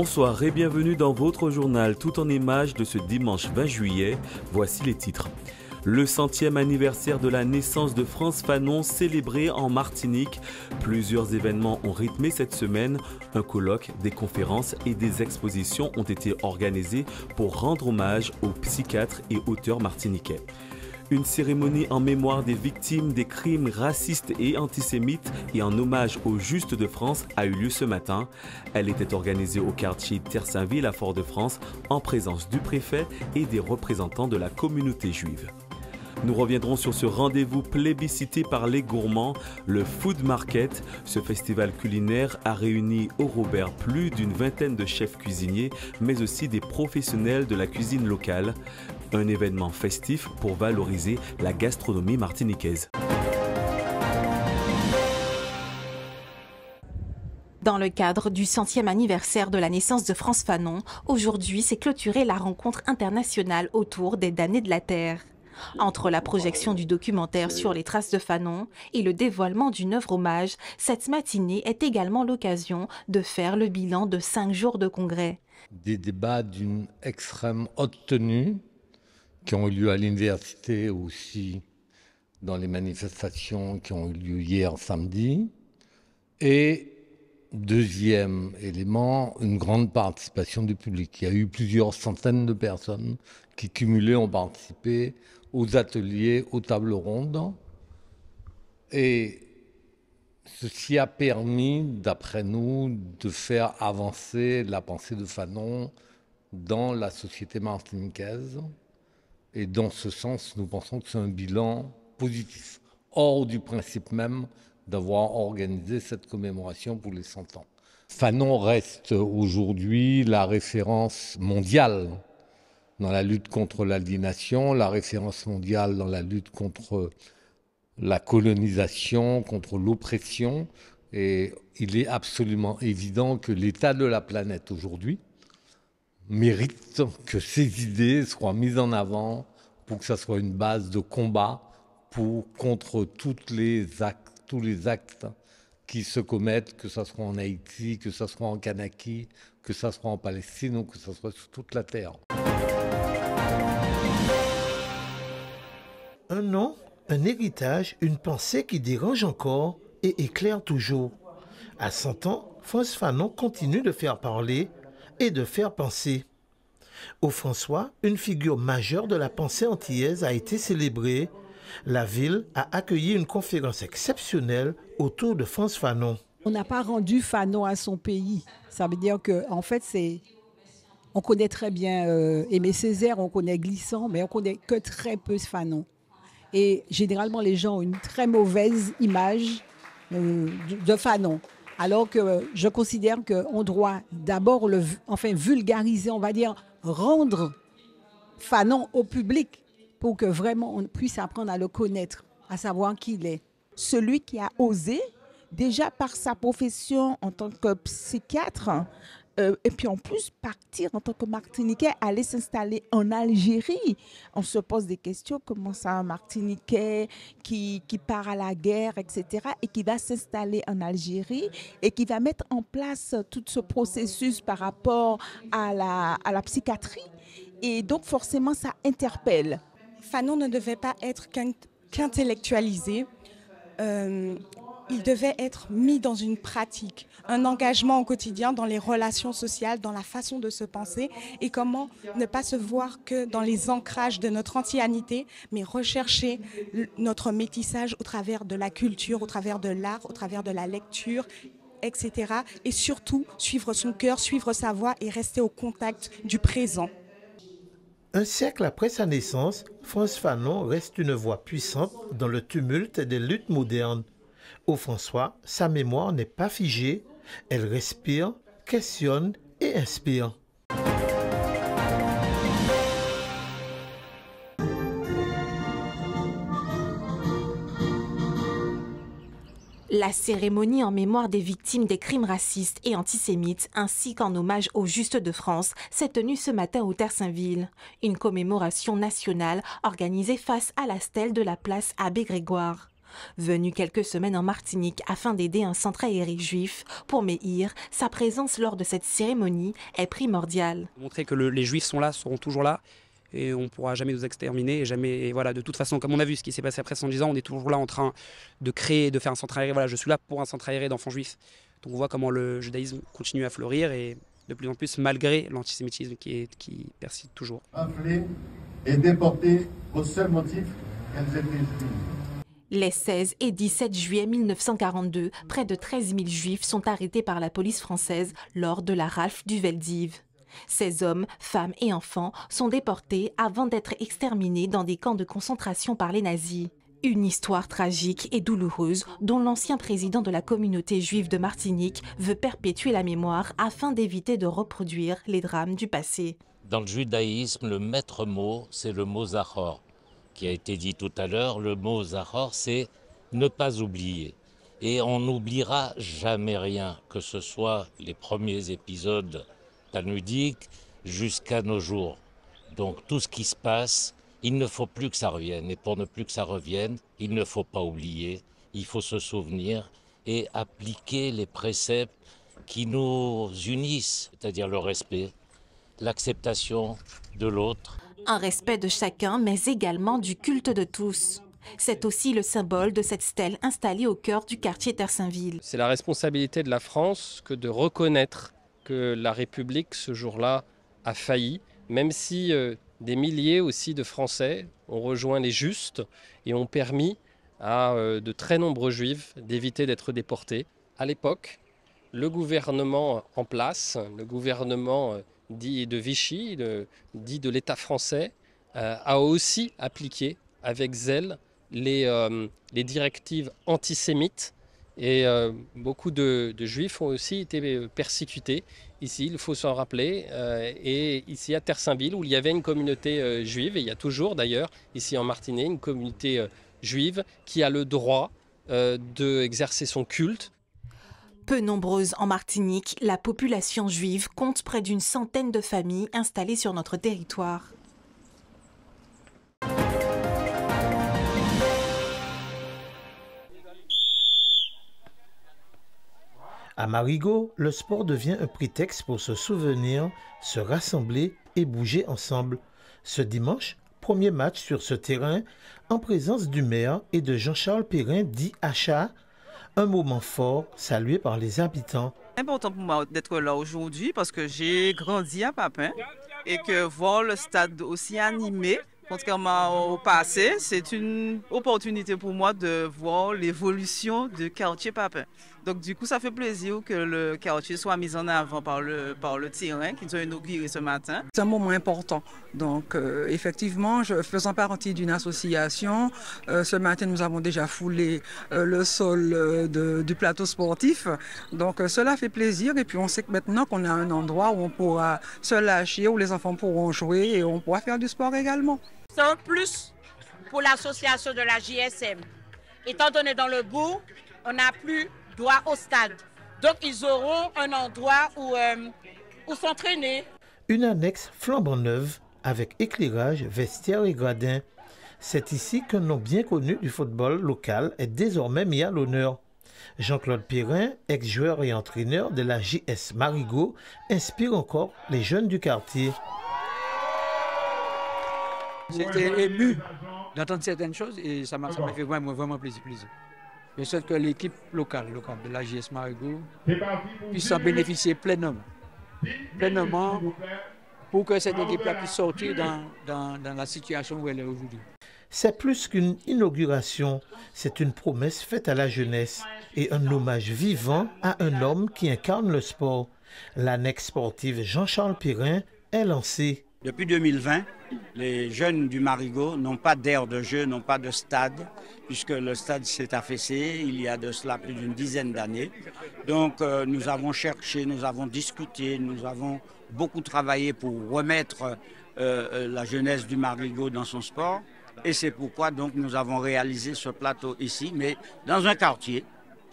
Bonsoir et bienvenue dans votre journal tout en images de ce dimanche 20 juillet. Voici les titres. Le 100e anniversaire de la naissance de Frantz Fanon célébré en Martinique. Plusieurs événements ont rythmé cette semaine. Un colloque, des conférences et des expositions ont été organisés pour rendre hommage aux psychiatres et auteurs martiniquais. Une cérémonie en mémoire des victimes des crimes racistes et antisémites et en hommage aux Justes de France a eu lieu ce matin. Elle était organisée au quartier Tersainville à Fort-de-France en présence du préfet et des représentants de la communauté juive. Nous reviendrons sur ce rendez-vous plébiscité par les gourmands, le Food Market. Ce festival culinaire a réuni au Robert plus d'une vingtaine de chefs cuisiniers, mais aussi des professionnels de la cuisine locale. Un événement festif pour valoriser la gastronomie martiniquaise. Dans le cadre du 100e anniversaire de la naissance de Frantz Fanon, aujourd'hui s'est clôturée la rencontre internationale autour des damnés de la Terre. Entre la projection du documentaire sur les traces de Fanon et le dévoilement d'une œuvre hommage, cette matinée est également l'occasion de faire le bilan de 5 jours de congrès. Des débats d'une extrême haute tenue qui ont eu lieu à l'université aussi dans les manifestations qui ont eu lieu hier samedi. Et deuxième élément, une grande participation du public. Il y a eu plusieurs centaines de personnes qui cumulées ont participé aux ateliers, aux tables rondes. Et ceci a permis, d'après nous, de faire avancer la pensée de Fanon dans la société martiniquaise. Et dans ce sens, nous pensons que c'est un bilan positif, hors du principe même d'avoir organisé cette commémoration pour les 100 ans. Fanon reste aujourd'hui la référence mondiale dans la lutte contre l'aliénation, la référence mondiale dans la lutte contre la colonisation, contre l'oppression. Et il est absolument évident que l'état de la planète aujourd'hui mérite que ces idées soient mises en avant pour que ça soit une base de combat contre tous les actes qui se commettent, que ce soit en Haïti, que ce soit en Kanaki, que ce soit en Palestine ou que ce soit sur toute la terre. Un nom, un héritage, une pensée qui dérange encore et éclaire toujours. À 100 ans, Frantz Fanon continue de faire parler et de faire penser. Au François, une figure majeure de la pensée antillaise a été célébrée. La ville a accueilli une conférence exceptionnelle autour de Frantz Fanon. On n'a pas rendu Fanon à son pays. Ça veut dire qu'en fait, on connaît très bien Aimé Césaire, on connaît Glissant, mais on connaît que très peu Fanon. Et généralement, les gens ont une très mauvaise image de Fanon. Alors que je considère qu'on doit d'abord vulgariser, on va dire, rendre Fanon au public pour que vraiment on puisse apprendre à le connaître, à savoir qui il est. Celui qui a osé, déjà par sa profession en tant que psychiatre, et puis en plus partir en tant que Martiniquais, aller s'installer en Algérie. On se pose des questions, comment ça un Martiniquais qui part à la guerre, etc. et qui va s'installer en Algérie et qui va mettre en place tout ce processus par rapport à la psychiatrie. Et donc forcément ça interpelle. Fanon ne devait pas être qu'intellectualisé. Il devait être mis dans une pratique, un engagement au quotidien dans les relations sociales, dans la façon de se penser et comment ne pas se voir que dans les ancrages de notre antianité, mais rechercher notre métissage au travers de la culture, au travers de l'art, au travers de la lecture, etc. Et surtout, suivre son cœur, suivre sa voix et rester au contact du présent. Un siècle après sa naissance, Frantz Fanon reste une voix puissante dans le tumulte des luttes modernes. Au François, sa mémoire n'est pas figée, elle respire, questionne et inspire. La cérémonie en mémoire des victimes des crimes racistes et antisémites ainsi qu'en hommage aux Justes de France s'est tenue ce matin au Tersainville. Une commémoration nationale organisée face à la stèle de la place Abbé Grégoire. Venu quelques semaines en Martinique afin d'aider un centre aéré juif, pour Meir, sa présence lors de cette cérémonie est primordiale. Montrer que les juifs sont là, seront toujours là, et on ne pourra jamais nous exterminer. Et voilà, de toute façon, comme on a vu ce qui s'est passé après 110 ans, on est toujours là en train de créer, de faire un centre aéré. Voilà, je suis là pour un centre aéré d'enfants juifs. Donc on voit comment le judaïsme continue à fleurir, et de plus en plus, malgré l'antisémitisme qui persiste toujours. Appelés et déportés au seul motif qu'elles étaient juives. Les 16 et 17 juillet 1942, près de 13 000 juifs sont arrêtés par la police française lors de la rafle du Veldiv. Ces hommes, femmes et enfants sont déportés avant d'être exterminés dans des camps de concentration par les nazis. Une histoire tragique et douloureuse dont l'ancien président de la communauté juive de Martinique veut perpétuer la mémoire afin d'éviter de reproduire les drames du passé. Dans le judaïsme, le maître mot, c'est le mot zachor, qui a été dit tout à l'heure. Le mot zachor, c'est ne pas oublier. Et on n'oubliera jamais rien, que ce soit les premiers épisodes talmudiques jusqu'à nos jours. Donc tout ce qui se passe, il ne faut plus que ça revienne. Et pour ne plus que ça revienne, il ne faut pas oublier, il faut se souvenir et appliquer les préceptes qui nous unissent, c'est-à-dire le respect, l'acceptation de l'autre. Un respect de chacun, mais également du culte de tous. C'est aussi le symbole de cette stèle installée au cœur du quartier Terre-Saint-Ville. C'est la responsabilité de la France que de reconnaître que la République, ce jour-là, a failli, même si des milliers aussi de Français ont rejoint les justes et ont permis à de très nombreux Juifs d'éviter d'être déportés. À l'époque, le gouvernement en place, le gouvernement dit de Vichy, dit de l'État français, a aussi appliqué avec zèle les directives antisémites, et beaucoup de Juifs ont aussi été persécutés. Ici, il faut s'en rappeler, et ici à Terre-Saint-Ville, où il y avait une communauté juive, et il y a toujours d'ailleurs ici en Martinique une communauté juive qui a le droit d'exercer son culte. Peu nombreuse en Martinique, la population juive compte près d'une centaine de familles installées sur notre territoire. À Marigot, le sport devient un prétexte pour se souvenir, se rassembler et bouger ensemble. Ce dimanche, premier match sur ce terrain, en présence du maire et de Jean-Charles Perrin, dit Acha, un moment fort salué par les habitants. C'est important pour moi d'être là aujourd'hui parce que j'ai grandi à Papin et que voir le stade aussi animé, contrairement au passé, c'est une opportunité pour moi de voir l'évolution du quartier Papin. Donc du coup, ça fait plaisir que le quartier soit mis en avant par le terrain qu'ils ont inauguré ce matin. C'est un moment important. Donc effectivement, faisant partie d'une association, ce matin nous avons déjà foulé le sol du plateau sportif. Donc cela fait plaisir et puis on sait que maintenant qu'on a un endroit où on pourra se lâcher, où les enfants pourront jouer et on pourra faire du sport également. C'est un plus pour l'association de la JSM. Étant donné dans le bout, on n'a plus droit au stade. Donc ils auront un endroit où s'entraîner. Une annexe flambant neuve avec éclairage, vestiaire et gradins. C'est ici qu'un nom bien connu du football local est désormais mis à l'honneur. Jean-Claude Perrin, ex-joueur et entraîneur de la JS Marigot, inspire encore les jeunes du quartier. J'étais ému d'entendre certaines choses et ça m'a fait vraiment plaisir. Je souhaite que l'équipe locale de la JS Marigot puisse en bénéficier pleinement pour que cette équipe-là puisse sortir dans la situation où elle est aujourd'hui. C'est plus qu'une inauguration, c'est une promesse faite à la jeunesse et un hommage vivant à un homme qui incarne le sport. L'annexe sportive Jean-Charles Perrin est lancée. Depuis 2020, les jeunes du Marigot n'ont pas d'aire de jeu, n'ont pas de stade, puisque le stade s'est affaissé il y a de cela plus d'une dizaine d'années. Donc nous avons cherché, nous avons discuté, nous avons beaucoup travaillé pour remettre la jeunesse du Marigot dans son sport. Et c'est pourquoi donc nous avons réalisé ce plateau ici, mais dans un quartier.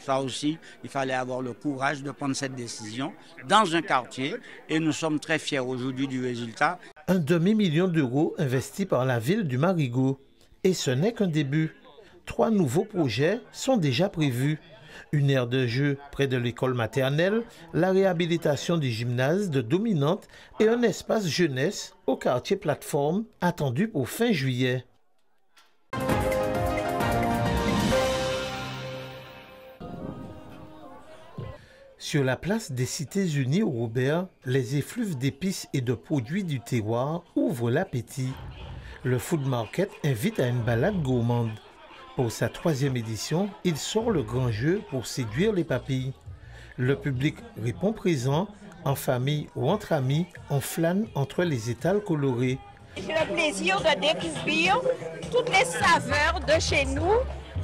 Ça aussi, il fallait avoir le courage de prendre cette décision dans un quartier et nous sommes très fiers aujourd'hui du résultat. Un demi-million d'euros investis par la ville du Marigot. Et ce n'est qu'un début. 3 nouveaux projets sont déjà prévus. Une aire de jeu près de l'école maternelle, la réhabilitation du gymnase de Dominante et un espace jeunesse au quartier Plateforme attendu pour fin juillet. Sur la place des Cités-Unies au Robert, les effluves d'épices et de produits du terroir ouvrent l'appétit. Le Food Market invite à une balade gourmande. Pour sa 3e édition, il sort le grand jeu pour séduire les papilles. Le public répond présent, en famille ou entre amis, on flâne entre les étals colorés. J'ai le plaisir de découvrir toutes les saveurs de chez nous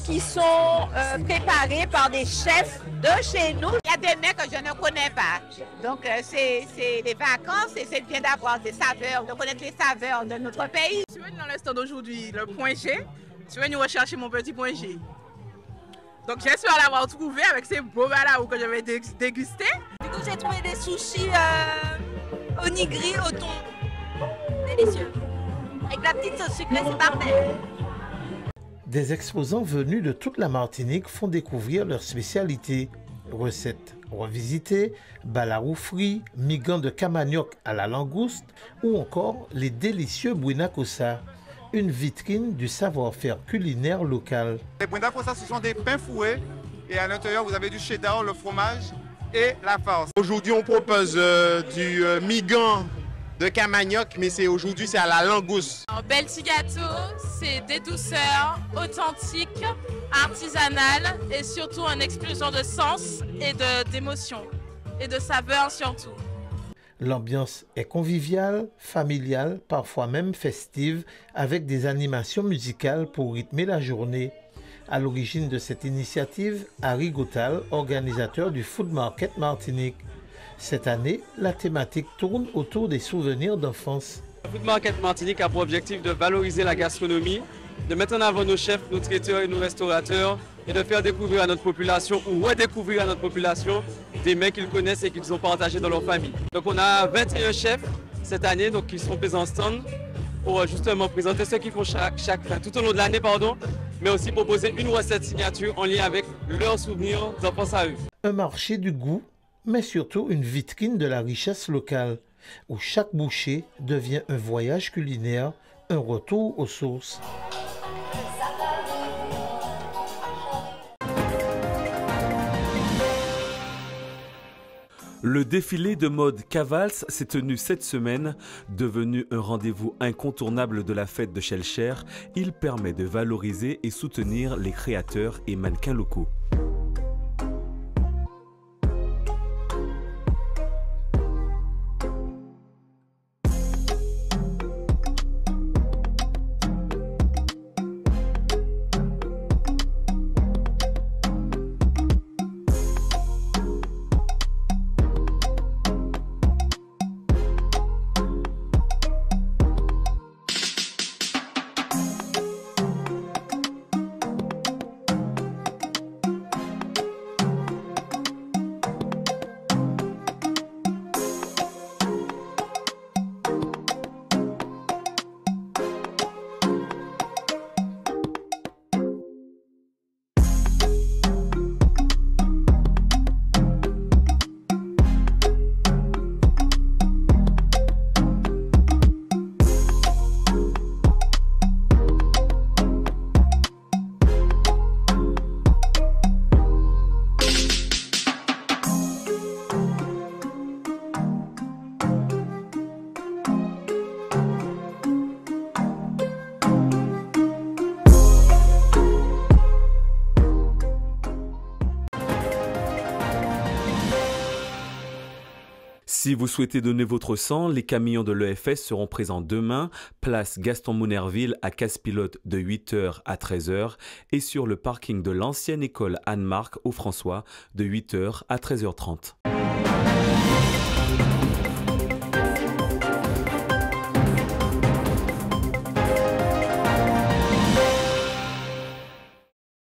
qui sont préparées par des chefs de chez nous. Il y a des mets que je ne connais pas. Donc c'est les vacances et c'est bien d'avoir des saveurs, de connaître les saveurs de notre pays. Je suis venue dans le stand aujourd'hui, le point G. Je suis venue rechercher mon petit point G. Donc j'espère l'avoir trouvé avec ces beaux balaos que je vais déguster. Du coup j'ai trouvé des sushis onigiri au thon. Délicieux. Avec la petite sauce sucrée, c'est parfait. Des exposants venus de toute la Martinique font découvrir leurs spécialités. Recettes revisitées, balarou frit, migan de camanioc à la langouste ou encore les délicieux bouinakossa, une vitrine du savoir-faire culinaire local. Les bouinakossa, ce sont des pains fouets et à l'intérieur vous avez du cheddar, le fromage et la farce. Aujourd'hui on propose du migan de camanioc, mais aujourd'hui c'est à la langouste. Un bel petit gâteau, c'est des douceurs authentiques, artisanales et surtout une explosion de sens et d'émotions et de saveurs surtout. L'ambiance est conviviale, familiale, parfois même festive, avec des animations musicales pour rythmer la journée. À l'origine de cette initiative, Harry Goutal, organisateur du Food Market Martinique. Cette année, la thématique tourne autour des souvenirs d'enfance. Le Food Market Martinique a pour objectif de valoriser la gastronomie, de mettre en avant nos chefs, nos traiteurs et nos restaurateurs et de faire découvrir à notre population ou redécouvrir à notre population des mets qu'ils connaissent et qu'ils ont partagés dans leur famille. Donc on a 21 chefs cette année donc, qui seront présents en stand pour justement présenter ce qu'ils font tout au long de l'année, mais aussi proposer une recette signature en lien avec leurs souvenirs d'enfance à eux. Un marché du goût, mais surtout une vitrine de la richesse locale, où chaque bouchée devient un voyage culinaire, un retour aux sources. Le défilé de mode Cavals s'est tenu cette semaine. Devenu un rendez-vous incontournable de la fête de Schellcher, il permet de valoriser et soutenir les créateurs et mannequins locaux. Si vous souhaitez donner votre sang, les camions de l'EFS seront présents demain, place Gaston-Mounerville à Casse-Pilote de 8h à 13h et sur le parking de l'ancienne école Anne-Marc au François de 8h à 13h30.